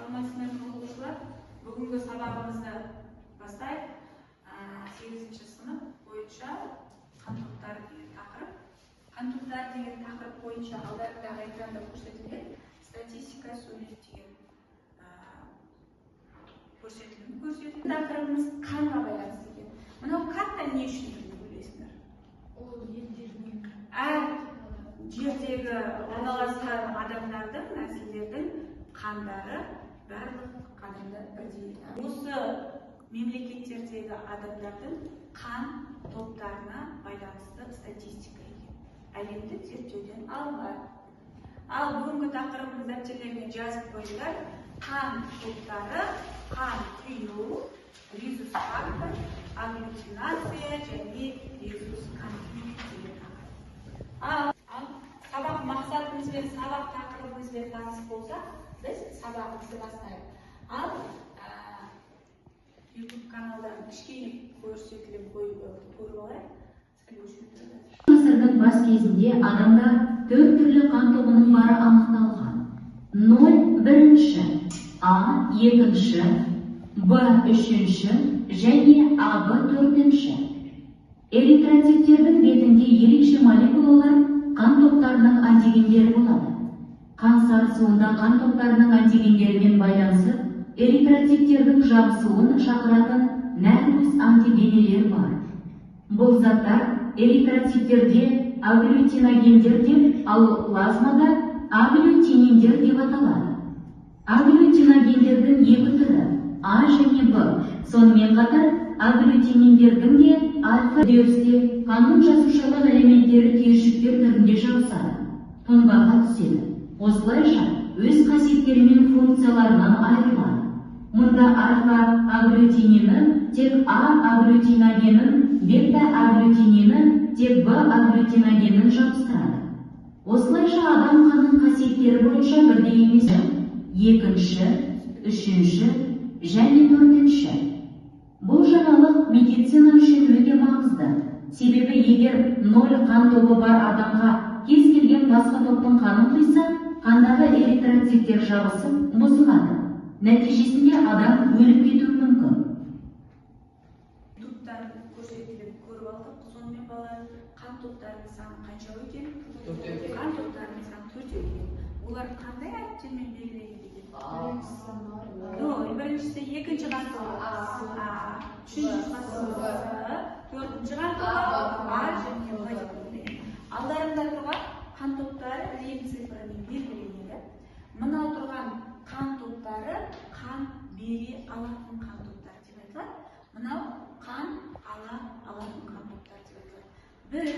Саламатсыздарбы оқушылар. Бүгінгі сабағымызды бастайық. 8-ші сынып бойынша қан топтары деген тақырып. Қан топтары деген тақырып бойынша алдарындағы экранда көрсетілген статистика сөйлеу деген көрсетілген. Тақырыбымыз қанға байланысты екен. Мынау қанға не үшін деп ойлайсыңдар? Ол елдердің әр жердегі орналасқан адамдардың, нәсілдердің қандары барлық адамда бірдей. Осы мемлекеттердегі адамдардың қан топтарына байланысты статистика екен. Әлемдік зерттеуден алынған. Ал бүгінгі тақырыбымыз дәптерлеріне жазып қойыңдар. Қан топтары, қан құю, резус фактор, агглютинация және резус конфликт деген тақырып. Ал сабақ мақсатымызбен, сабақ тақырыбымызбен таныс болсақ, біз сабағымызды бастайық. Ал YouTube каналдан кішкене көрсетілім көріп алайық. Ғасырдың бас кезінде адамда 4 түрлі қан тобының бары анықталған. 0 бірінші, А екінші, Б үшінші және АБ төртінші. Эритроциттердің бетінде ерекше молекулалар қан топтарының антигендері болады. Қан сарысуында қан топтарының антигендерімен байланысып, эритроциттердің жабысуын шақыратын нәзік антигенелер бар. Бұл заттар эритроциттерде агглютиногендер деп, ал плазмада агглютининдер деп аталады. Агглютиногендердің екі түрі А және Б. Сонымен қатар агглютининдердің де альфа үдерісте қанның жасушалық элементтері түйіршіктер түрінде жабысады, тұнбаға түседі. Осылайша өз қасиеттері мен функцияларынан айырылады. Мұнда альфа агглютинині тек А агглютиногенін, бета агглютинині тек Б агглютиногенін жабыстырады. Осылайша адам қанның қасиеттері бойынша бірдей емес. Екінші, үшінші және төртінші. Бұл жаңалық медицина үшін өте маңызды. Себебі егер 0 қан тобы бар адамға кез келген басқа топтың қанын құйса, қандағы эритроциттер жабысып бұзылады. Нәтижесінде адам өліп кетуі мүмкін. Топтар көрсетіліп көріп алдық. Сонымен балалар қан топтарының саны қанша екен? Қан топтарының саны 4 екен. Олар қандай әріптермен белгіленген екен? Біріншісі екінші қан тобы А, үшінші қан тобы төртінші қан тобы А және Б деп белгіленген. Алдарында тұрған қан топтары рем цифрымен белгіленеді. Мынау тұрған қан топтары қан бере алатын қан топтар деп айтылады. Мынау қан ала алатын қан топтар деп айтылады. Біз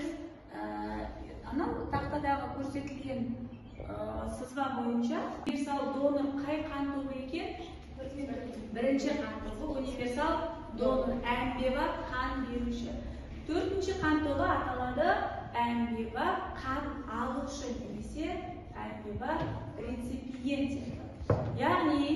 анау тақтадағы көрсетілген сызба бойынша универсал донор қай қан тобы екен? Бірінші қан тобы универсал донор, әмбебап қан беруші. Төртінші қан тобы аталады әмбебап қан алушы немесе әмбебап реципиент. Яғни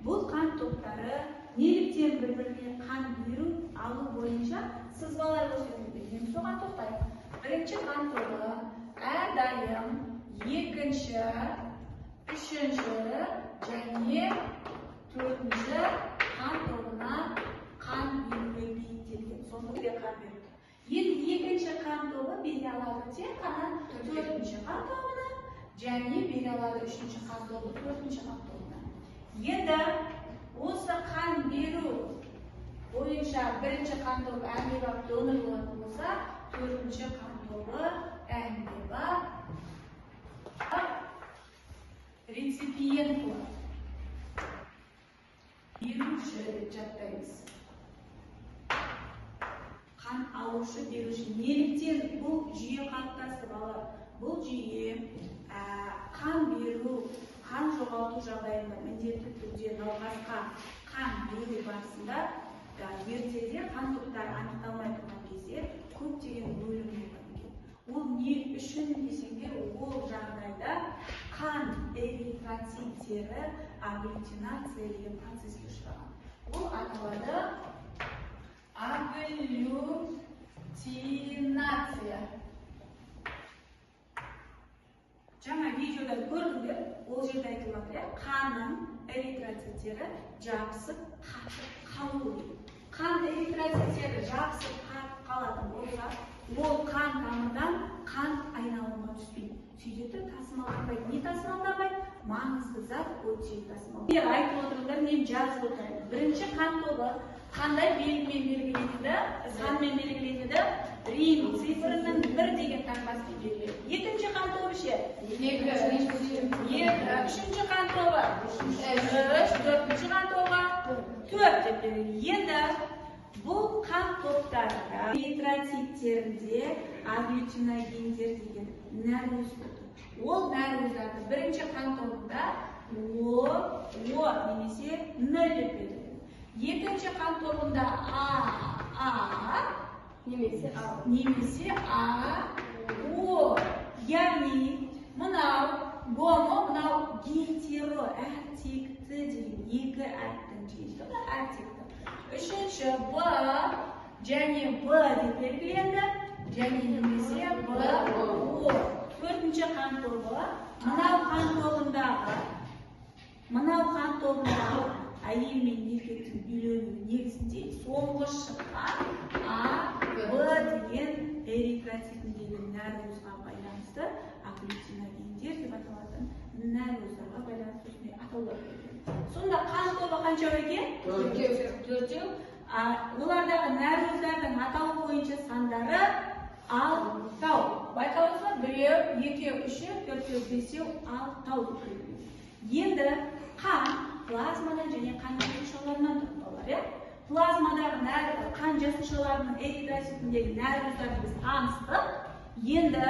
бұл қан топтары неліктен бір-біріне қан беру алу бойынша сызбалар көрсетілген. Соған тоқтайық. Бірінші қан тобы әрдайым екінші, үшінші және төртінші қан тобына қан беруге бейімделген. Сонда қан беру. Енді екінші қан тобы бере алады тек қана төртінші қан тобына және бере алады үшінші қан тобы төртінші қан тобына. Енді осы қан беру бойынша бірінші қан тобы әмбебап донор болатын болса, төртінші қан тобы әмбебап реципиент болады. Беруші деп жаттаймыз. Қан алушы, беруші. Неліктен бұл жүйе қалыптасты балалар? Бұл жүйе қан беру, қан жоғалту жағдайында міндетті түрде науқасқа қан беру барысында ертеде қан топтары анықталмай тұрған кезде көптеген өлім болған екен. Ол не үшін десеңдер, ол жағдайда қан эритроциттері агглютинация деген процеске ұшыраған. Ол аталады агглютинация. Жаңа видеода видеодан көрдіңдер, ол жерде айтылып жатыр, қанның эритроциттері жабысып қатып қалу дейді. Қан эритроциттері жабысып қатып қалатын болса, ол қан тамырдан қан айналымға түспейді. Сөйтеді тасымалданбайды. Не тасымалданбайды? Маңызды зат оттегі тасымалданбайды. Айтып отырыңдар, мен жазып отырмын. Бірінші қан тобы қандай белгімен белгіленеді? Санмен белгіленеді. Рим цифрының 1 деген таңбасын белгілейді. Екінші қан тобы ше? 2. Үшінші қан тобы 3. Төртінші қан тобы 4 деп белгілейді. Енді бұл қан топтарында эритроциттерінде агглютиногендер деген нәруыз болды. Ол нәруыздарды бірінші қан тобында О немесе Н деп белгіленеді. Екінші қан тобында А немесе А, О, яғни мынау гомо, мынау гетеро, әртекті деген екі әріптің жиынтығы әртекті. Үшінші Б және Б деп белгіленді, және немесе Б, О. Төртінші қан тобы мынау қан тобындағы әйел мен еркектің үйленуі негізінде соңғы шыққан А, Б деген эритроцитіндегі нәруызға байланысты агглютиногендер деп аталатын нәруыздарға байланысты атаулар беріледі. Сонда қан тобы қанша екен? 4. Олардағы нәруыздардың атауы бойынша сандары 6. Байқауыңыз ба? 1, 2, 3, 4, 5, 6 деп белгіленеді. Енді қан плазмадан және қан жасушаларынан тұрады. Плазмадағы қан жасушаларының эритроцитіндегі нәруыздарды біз таныстық. Енді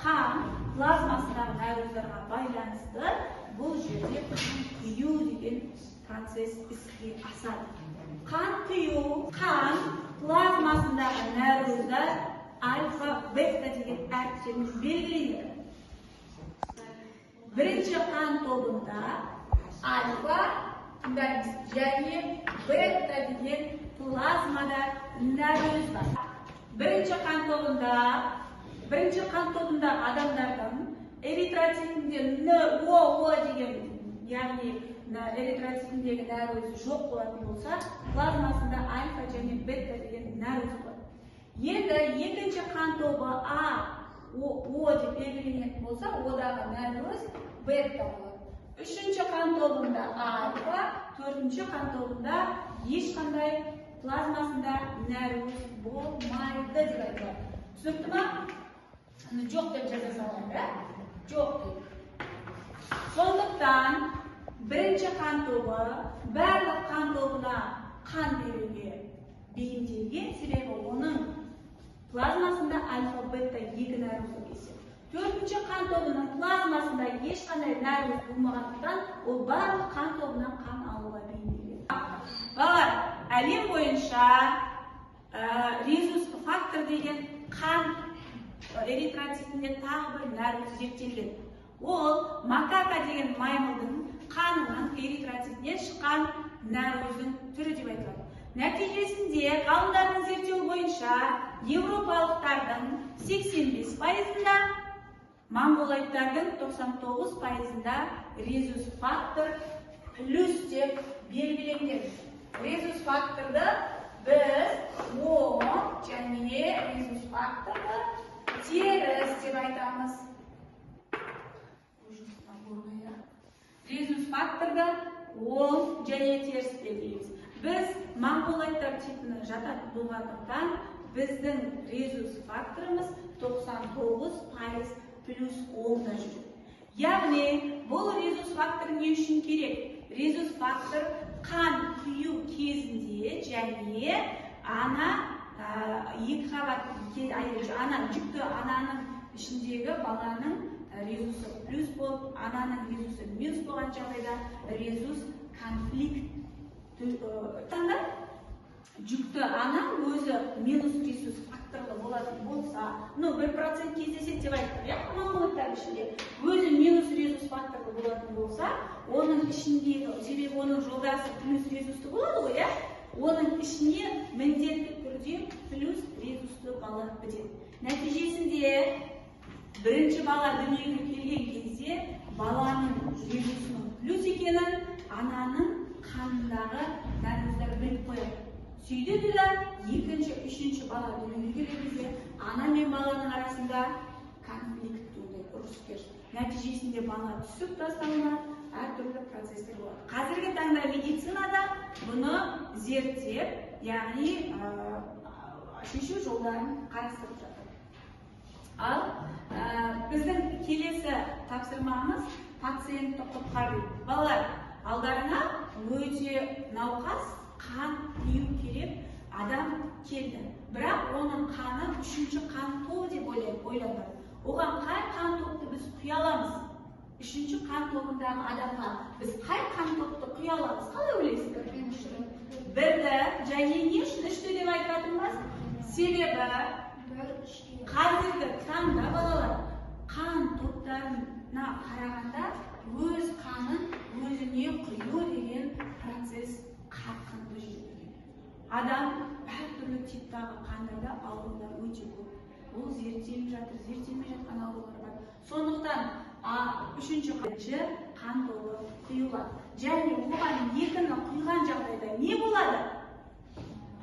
қан плазмасындағы нәруыздарға байланысты бұл жерде қан құю деген процесс іске асады. Қан құю, қан плазмасындағы нәруыздар альфа, бета деген әріптермен белгіленеді. Бірінші қан тобында альфа және бета деген плазмада нәруыз бар. Бірінші қан тобында адамдардың эритроцитінде НО деген, яғни эритроцитіндегі нәруыз жоқ болатын болса, плазмасында альфа және бета деген нәруыз болады. Енді екінші қан тобы А, О деп белгіленетін болса, одағы нәруыз бета болады. Үшінші қан тобында альфа, төртінші қан тобында ешқандай плазмасында нәруыз болмайды деп айтылады. Түсінікті ма? Жоқ деп жаза салады, жоқ деп. Сондықтан бірінші қан тобы барлық қан тобына қан беруге бейімделген, себебі оның плазмасында альфа, бета екі нәруыз кездеседі. Төртінші қан тобының плазмасында ешқандай нәруыз болмағандықтан, ол барлық қан тобынан қан алуға бейімделген. Балалар, әлем бойынша резус фактор деген қан эритроцитінде тағы бір нәруыз зерттелген. Ол макака деген маймылдың қанының эритроцитінен шыққан нәруыздың түрі деп айтылады. Нәтижесінде ғалымдардың зерттеуі бойынша еуропалықтардың 85%-ында, монголоидтардың 99%-ында резус фактор плюс деп белгіленген. Резус факторды біз О және резус факторды теріс деп айтамыз. Резус факторды оң және теріс белгілейміз. Біз монголоидтар типіне жататын болғандықтан, біздің резус факторымыз 99% плюс 10-да жүреді. Яғни, бұл резус фактор не үшін керек? Резус фактор қан құю кезінде және жүкті ананың ішіндегі баланың резусы плюс болып, ананың резусы минус болған жағдайда резус конфликт. Жүкті ана өзі минус резус факторлы болатын болса, 1% кездеседі деп айтты, монголоидтардың ішінде өзі минус резус факторлы болатын болса, оның ішіндегі, себебі оның жолдасы плюс резусты болады ғой, оның ішіне міндетті түрде плюс резусты бала бітеді. Нәтижесінде бірінші бала дүниеге келген кезде кезде баланың резусының плюс екенін ананың қанындағы наркоздар біліп қояды. Сөйтеді де екінші, үшінші бала дүниеге келген кезде ана мен баланың арасында конфликт туындайды, ұрыс-керіс. Нәтижесінде бала түсіп тасталынады, әртүрлі процестер болады. Қазіргі таңда медицинада бұны зерттеп, яғни шешу жолдарын қарастырып жатыр. Ал біздің келесі тапсырмамыз пациентті құтқару. Балалар, алдарына өте науқас қан құю керек адам келді. Бірақ оның қаны үшінші қан тобы деп ойланады. Оған қай қан топты біз құя аламыз? Үшінші қан тобындағы адамға біз қай қан топты құя аламыз? Қалай ойлайсыздар? Бірді, және не үшін үшті деп айтатынбыз? Себебі қазіргі таңда балалар қан топтарына қарағанда өз қанын өзіне құю деген процесс қарқынды жүреді. Адам әртүрлі типтағы қандарда аурулар өте көп. Ол зерттеліп жатыр, зерттелмей жатқан аурулар бар. Сондықтан үшінші қан тобы құйылады. Және оған екіні құйған жағдайда не болады?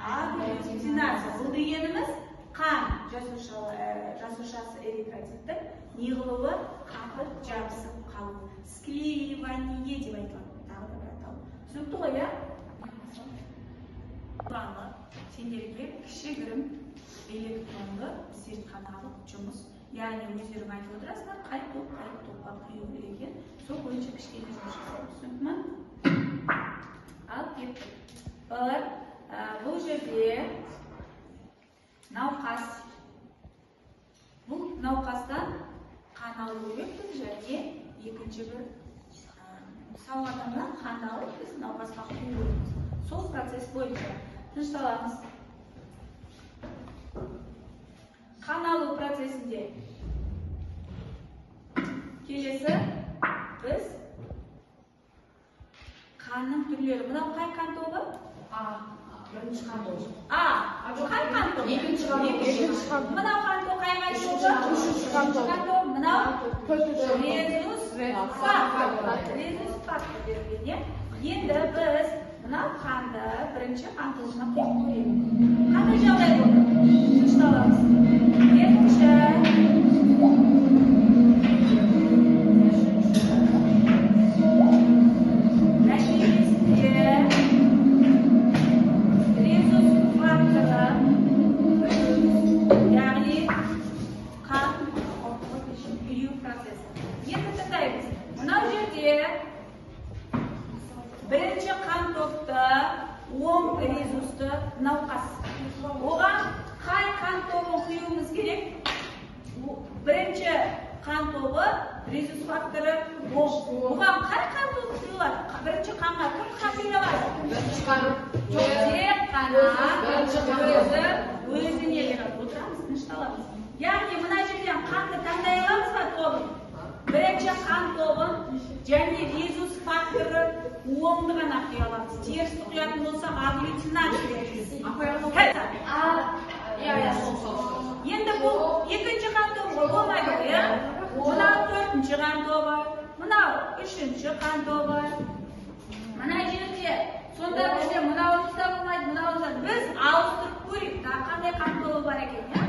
Аглютинация. Бұл дегеніміз қан жасушасы эритроциттің неғылуы қатып жабысып қалу. Склеривание деп айтылады. Тағы да бір атау. Түсінікті ғой, иә? Сендерге кішігірім электронды зертханалық жұмыс, яғни өздерің айтып отырасыздар, қай топқа құю керек екен, сол бойынша кішкене жұмыс жасайды. Түсінікті ме? Ал кеттік. Балалар, бұл жерде науқас. Бұл науқастан қан алу керек, және екінші бір сау адамнан қан алып, біз науқасқа құю керекпіз. Сол процесс бойынша тынышталамыз. Қан алу процесінде келесі біз қанның түрлері. Мынау қай қан тобы? Бірінші қан тобы. Қай қан тобы? Екінші қан тобы. Мынау қан тобы қай қан тобы? Үшінші қан тобы. Мынау резус фактор берген. Енді біз мынау қанды бірінші қан тобына құйып көреміз. Қандай жағдай болды? Тынышталамыз. Екінші, нәтижесінде резус факторы, яғни қан құю процесі. Енді тыңдаймыз. Мынау жерде бірінші қан топты оң резусты науқас. Оған қай қан тобын құюымыз керек? Бірінші қан тобы резус факторы оң. Оған қай қан тобы құйылады? Бірінші қанға кім қан құйылады? Бірінші қан. Тек қана өзіне береді. Отырамыз, тынышталамыз. Яғни мына жерден қанды таңдай аламыз ба тобын? Бірінші қан тобын және резус факторы оңды ғана құя аламыз. Терісті құятын болсақ, аглютинация. Енді бұл екінші қан тобы болмайды, иә? Мынау төртінші қан тобы, мынау үшінші қан тобы. Мына жерде сонда бізде мынауымыз да болмайды, мынауымыз да. Біз ауыстырып көрейік, қандай қан тобы бар екен, иә?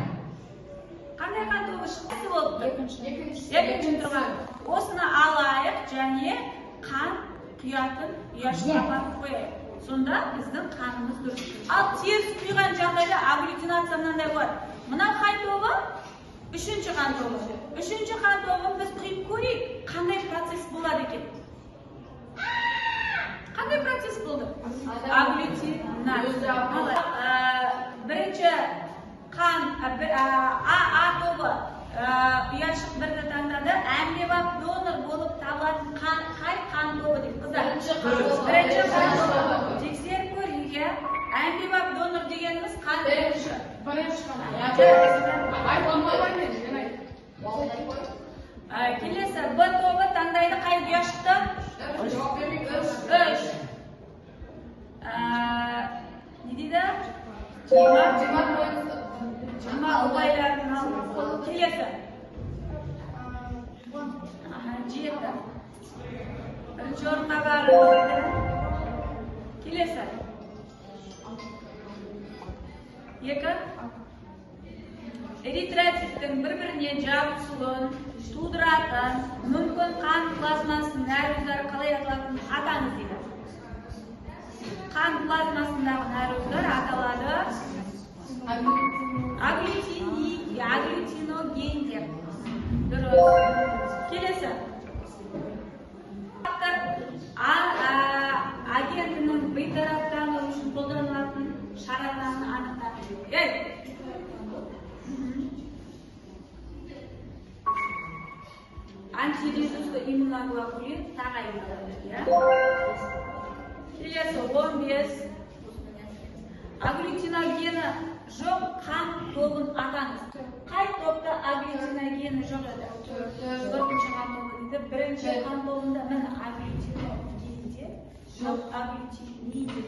Қандай қан тобы шықты болып? Екінші тұрған. Осыны алайық және қан құятын ұяшыққа барып қояйық. Сонда біздің қанымыз дұрыс. Ал теріс құйған жағдайда аглютинация мынандай болады. Мынау қай тобы? Үшінші қан тобы. Үшінші қан тобын біз құйып көрейік, қандай процесс болады екен? Қандай процесс болды? Аглютинация. Бірінші қан А тобы ұяшық бірді таңдады. Әмбебап донор болып табылатын қай қан тобы дейді? Қыздар. Бірінші қан тобы. Тексеріп көрейік. Әмбебап донор дегеніміз қан бірінші. Келесі Б тобы таңдайды қай ұяшықты? Үш. Не дейді? Жиырма ұлғайларын алып. Келесі. 7. Birinchi o'ringa barildi. Kelesi. 2. Eritrotsitning bir-biriga jabrsuvin tug'dirатын mumkin qon plazmasini narvizlari qalay ataladi? Atamiz deydi. Qon plazmasidagi narvizlar ataladi aglutinogendir. Durust. Kelesi. Agentining betarafdan uchun qo'llaniladigan sharoitlarni aniqlaydi. Antivirusga immunoglobulin taqayinlanadi. Kelesi 15. Aglutinogeni yo'q qon to'g'in atamiz. Qay to'pda aglutinogeni yo'q edi? 4-chi qon to'g'inida birinchi qon to'g'inda mana aglutinogeni yo'q, aglutinogeni